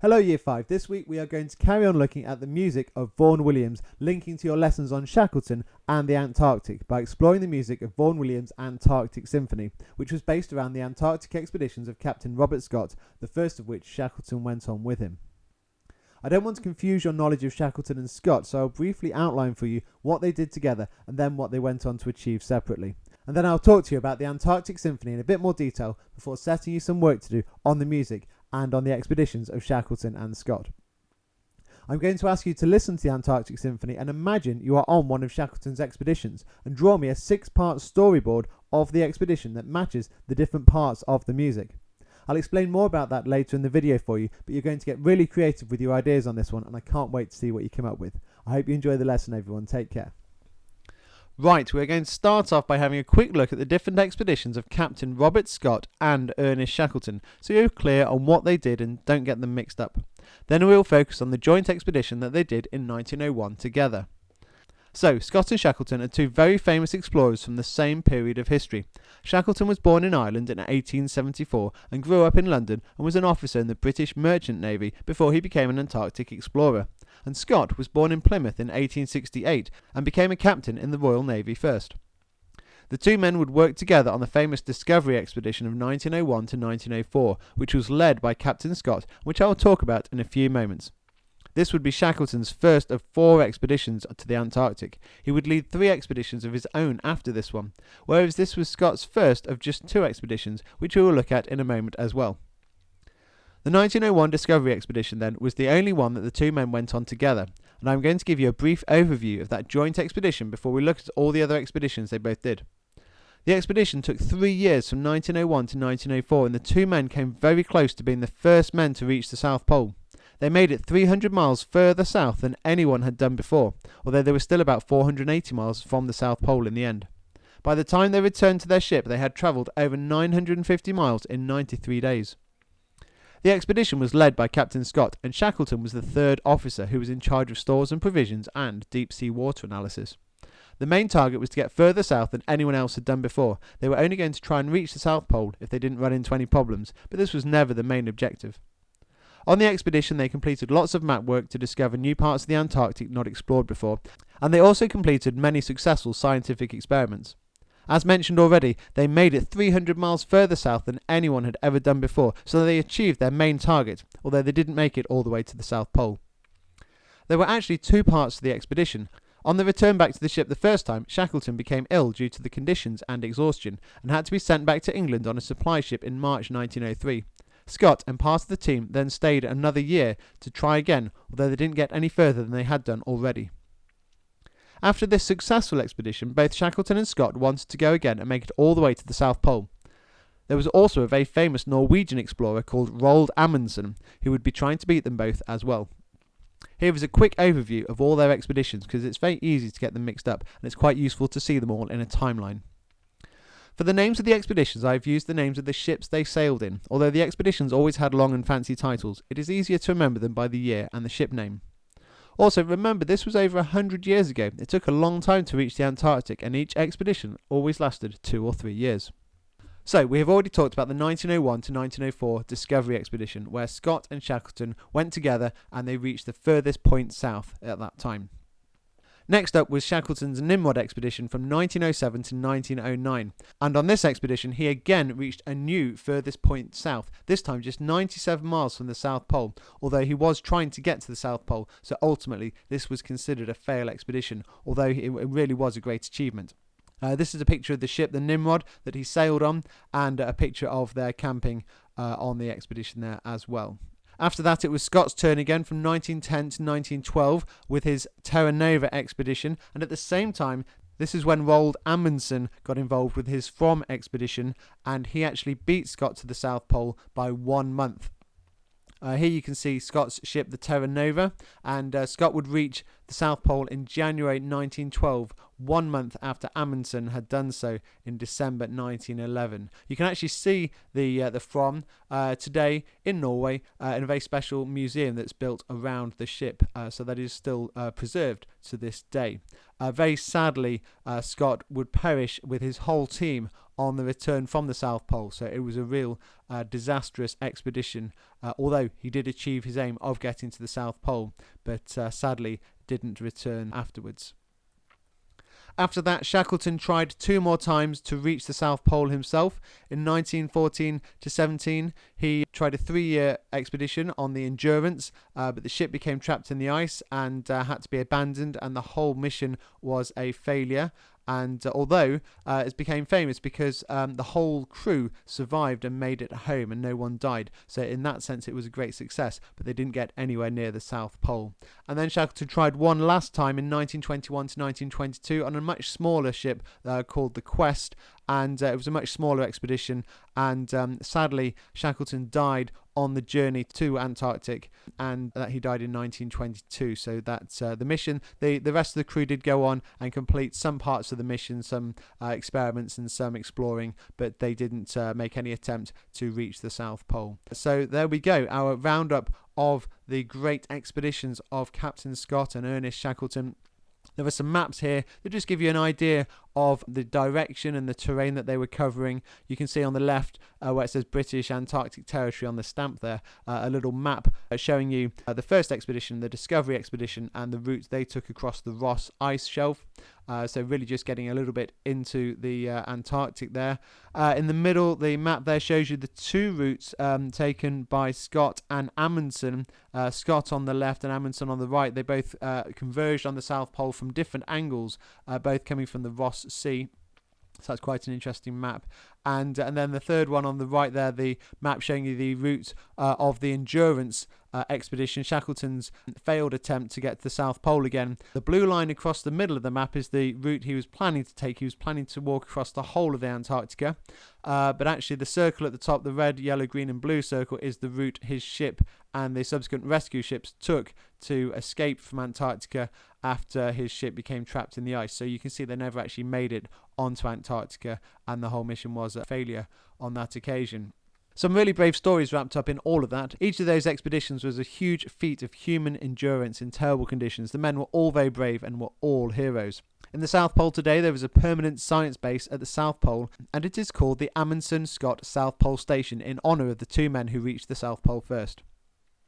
Hello Year 5, this week we are going to carry on looking at the music of Vaughan Williams, linking to your lessons on Shackleton and the Antarctic by exploring the music of Vaughan Williams' Antarctic Symphony, which was based around the Antarctic expeditions of Captain Robert Scott, the first of which Shackleton went on with him. I don't want to confuse your knowledge of Shackleton and Scott, so I'll briefly outline for you what they did together and then what they went on to achieve separately. And then I'll talk to you about the Antarctic Symphony in a bit more detail before setting you some work to do on the music and on the expeditions of Shackleton and Scott. I'm going to ask you to listen to the Antarctic Symphony and imagine you are on one of Shackleton's expeditions and draw me a 6-part storyboard of the expedition that matches the different parts of the music. I'll explain more about that later in the video for you, but you're going to get really creative with your ideas on this one and I can't wait to see what you come up with. I hope you enjoy the lesson, everyone. Take care. Right, we're going to start off by having a quick look at the different expeditions of Captain Robert Scott and Ernest Shackleton, so you're clear on what they did and don't get them mixed up. Then we'll focus on the joint expedition that they did in 1901 together. So, Scott and Shackleton are two very famous explorers from the same period of history. Shackleton was born in Ireland in 1874 and grew up in London and was an officer in the British Merchant Navy before he became an Antarctic explorer. And Scott was born in Plymouth in 1868 and became a captain in the Royal Navy first. The two men would work together on the famous Discovery expedition of 1901 to 1904, which was led by Captain Scott, which I will talk about in a few moments. This would be Shackleton's first of 4 expeditions to the Antarctic. He would lead 3 expeditions of his own after this one, whereas this was Scott's first of just 2 expeditions, which we will look at in a moment as well. The 1901 Discovery expedition then was the only one that the two men went on together, and I'm going to give you a brief overview of that joint expedition before we look at all the other expeditions they both did. The expedition took 3 years from 1901 to 1904, and the two men came very close to being the first men to reach the South Pole. They made it 300 miles further south than anyone had done before, although they were still about 480 miles from the South Pole in the end. By the time they returned to their ship, they had travelled over 950 miles in 93 days. The expedition was led by Captain Scott, and Shackleton was the third officer who was in charge of stores and provisions and deep-sea water analysis. The main target was to get further south than anyone else had done before. They were only going to try and reach the South Pole if they didn't run into any problems, but this was never the main objective. On the expedition they completed lots of map work to discover new parts of the Antarctic not explored before, and they also completed many successful scientific experiments. As mentioned already, they made it 300 miles further south than anyone had ever done before, so they achieved their main target, although they didn't make it all the way to the South Pole. There were actually 2 parts to the expedition. On the return back to the ship the first time, Shackleton became ill due to the conditions and exhaustion, and had to be sent back to England on a supply ship in March 1903. Scott and part of the team then stayed another year to try again, although they didn't get any further than they had done already. After this successful expedition, both Shackleton and Scott wanted to go again and make it all the way to the South Pole. There was also a very famous Norwegian explorer called Roald Amundsen, who would be trying to beat them both as well. Here is a quick overview of all their expeditions, because it's very easy to get them mixed up, and it's quite useful to see them all in a timeline. For the names of the expeditions, I have used the names of the ships they sailed in. Although the expeditions always had long and fancy titles, it is easier to remember them by the year and the ship name. Also, remember this was over 100 years ago. It took a long time to reach the Antarctic, and each expedition always lasted 2 or 3 years. So, we have already talked about the 1901 to 1904 Discovery expedition, where Scott and Shackleton went together and they reached the furthest point south at that time. Next up was Shackleton's Nimrod expedition from 1907 to 1909, and on this expedition he again reached a new furthest point south, this time just 97 miles from the South Pole, although he was trying to get to the South Pole, so ultimately this was considered a fail expedition, although it really was a great achievement. This is a picture of the ship, the Nimrod, that he sailed on, and a picture of their camping on the expedition there as well. After that, it was Scott's turn again from 1910 to 1912 with his Terra Nova expedition, and at the same time, this is when Roald Amundsen got involved with his From expedition, and he actually beat Scott to the South Pole by 1 month. Here you can see Scott's ship, the Terra Nova, and Scott would reach the South Pole in January 1912, 1 month after Amundsen had done so in December 1911. You can actually see the From today in Norway in a very special museum that's built around the ship, so that is still preserved to this day. Very sadly, Scott would perish with his whole team on the return from the South Pole. So it was a real disastrous expedition, although he did achieve his aim of getting to the South Pole, but sadly didn't return afterwards. After that, Shackleton tried 2 more times to reach the South Pole himself. In 1914 to 17, he tried a 3-year expedition on the Endurance, but the ship became trapped in the ice and had to be abandoned, and the whole mission was a failure. And although it became famous because the whole crew survived and made it home and no one died. So in that sense, it was a great success, but they didn't get anywhere near the South Pole. And then Shackleton tried one last time in 1921 to 1922 on a much smaller ship called the Quest. And it was a much smaller expedition. And sadly, Shackleton died on the journey to Antarctic, and that he died in 1922. So that's the mission. The rest of the crew did go on and complete some parts of the mission, some experiments and some exploring, but they didn't make any attempt to reach the South Pole. So there we go, our roundup of the great expeditions of Captain Scott and Ernest Shackleton. There are some maps here that just give you an idea of the direction and the terrain that they were covering. You can see on the left where it says British Antarctic Territory on the stamp there, a little map showing you the first expedition, the Discovery expedition, and the route they took across the Ross ice shelf. So really just getting a little bit into the Antarctic there. In the middle, the map there shows you the 2 routes taken by Scott and Amundsen. Scott on the left and Amundsen on the right. They both converged on the South Pole from different angles, both coming from the Ross Sea. So that's quite an interesting map. And then the third one on the right there, the map showing you the route of the Endurance expedition, Shackleton's failed attempt to get to the South Pole again. The blue line across the middle of the map is the route he was planning to take. He was planning to walk across the whole of the Antarctica, but actually the circle at the top, the red, yellow, green and blue circle, is the route his ship and the subsequent rescue ships took to escape from Antarctica after his ship became trapped in the ice. So you can see they never actually made it onto Antarctica, and the whole mission was a failure on that occasion. Some really brave stories wrapped up in all of that. Each of those expeditions was a huge feat of human endurance in terrible conditions. The men were all very brave and were all heroes. In the South Pole today, there is a permanent science base at the South Pole, and it is called the Amundsen-Scott South Pole Station in honour of the 2 men who reached the South Pole first.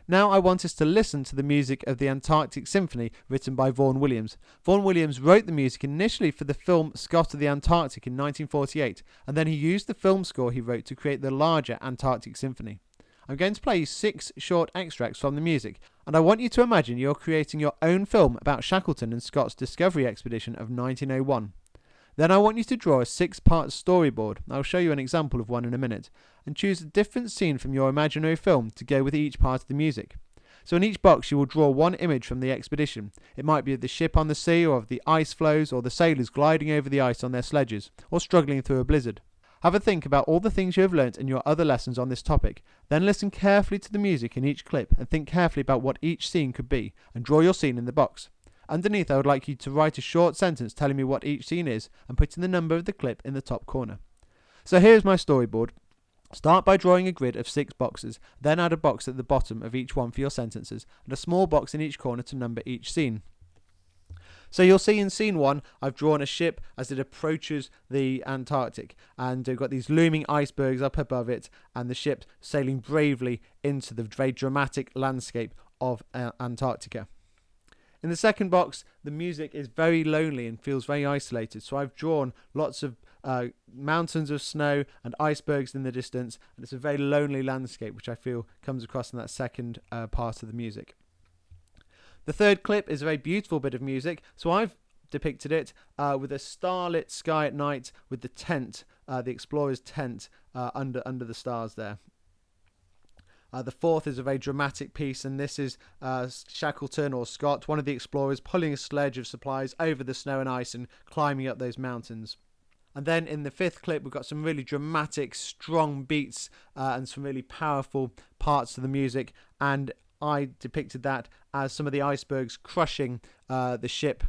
Now I want us to listen to the music of the Antarctic Symphony written by Vaughan Williams. Vaughan Williams wrote the music initially for the film Scott of the Antarctic in 1948, and then he used the film score he wrote to create the larger Antarctic Symphony. I'm going to play you 6 short extracts from the music, and I want you to imagine you're creating your own film about Shackleton and Scott's Discovery expedition of 1901. Then I want you to draw a 6-part storyboard. I'll show you an example of one in a minute, and choose a different scene from your imaginary film to go with each part of the music. So in each box you will draw one image from the expedition. It might be of the ship on the sea, or of the ice floes, or the sailors gliding over the ice on their sledges, or struggling through a blizzard. Have a think about all the things you have learnt in your other lessons on this topic. Then listen carefully to the music in each clip and think carefully about what each scene could be, and draw your scene in the box. Underneath, I would like you to write a short sentence telling me what each scene is and putting the number of the clip in the top corner. So here's my storyboard. Start by drawing a grid of 6 boxes, then add a box at the bottom of each one for your sentences, and a small box in each corner to number each scene. So you'll see in scene 1, I've drawn a ship as it approaches the Antarctic, and we've got these looming icebergs up above it, and the ship sailing bravely into the very dramatic landscape of Antarctica. In the second box, the music is very lonely and feels very isolated, so I've drawn lots of mountains of snow and icebergs in the distance, and it's a very lonely landscape which I feel comes across in that second part of the music. The third clip is a very beautiful bit of music, so I've depicted it with a starlit sky at night with the tent, the explorer's tent under the stars there. The fourth is a very dramatic piece, and this is Shackleton or Scott, one of the explorers, pulling a sledge of supplies over the snow and ice and climbing up those mountains. And then in the fifth clip, we've got some really dramatic, strong beats and some really powerful parts to the music, and I depicted that as some of the icebergs crushing the ship,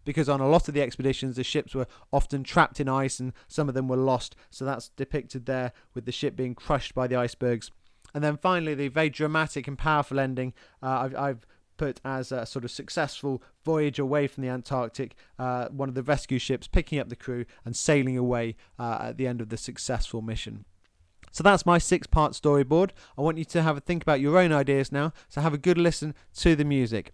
because on a lot of the expeditions the ships were often trapped in ice and some of them were lost, so that's depicted there with the ship being crushed by the icebergs. And then finally, the very dramatic and powerful ending, I've put as a sort of successful voyage away from the Antarctic, one of the rescue ships picking up the crew and sailing away at the end of the successful mission. So that's my 6-part storyboard. I want you to have a think about your own ideas now, so have a good listen to the music.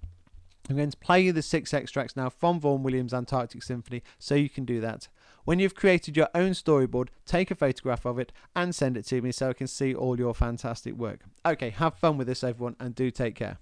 I'm going to play you the 6 extracts now from Vaughan Williams' Antarctic Symphony so you can do that. When you've created your own storyboard, take a photograph of it and send it to me so I can see all your fantastic work. Okay, have fun with this everyone, and do take care.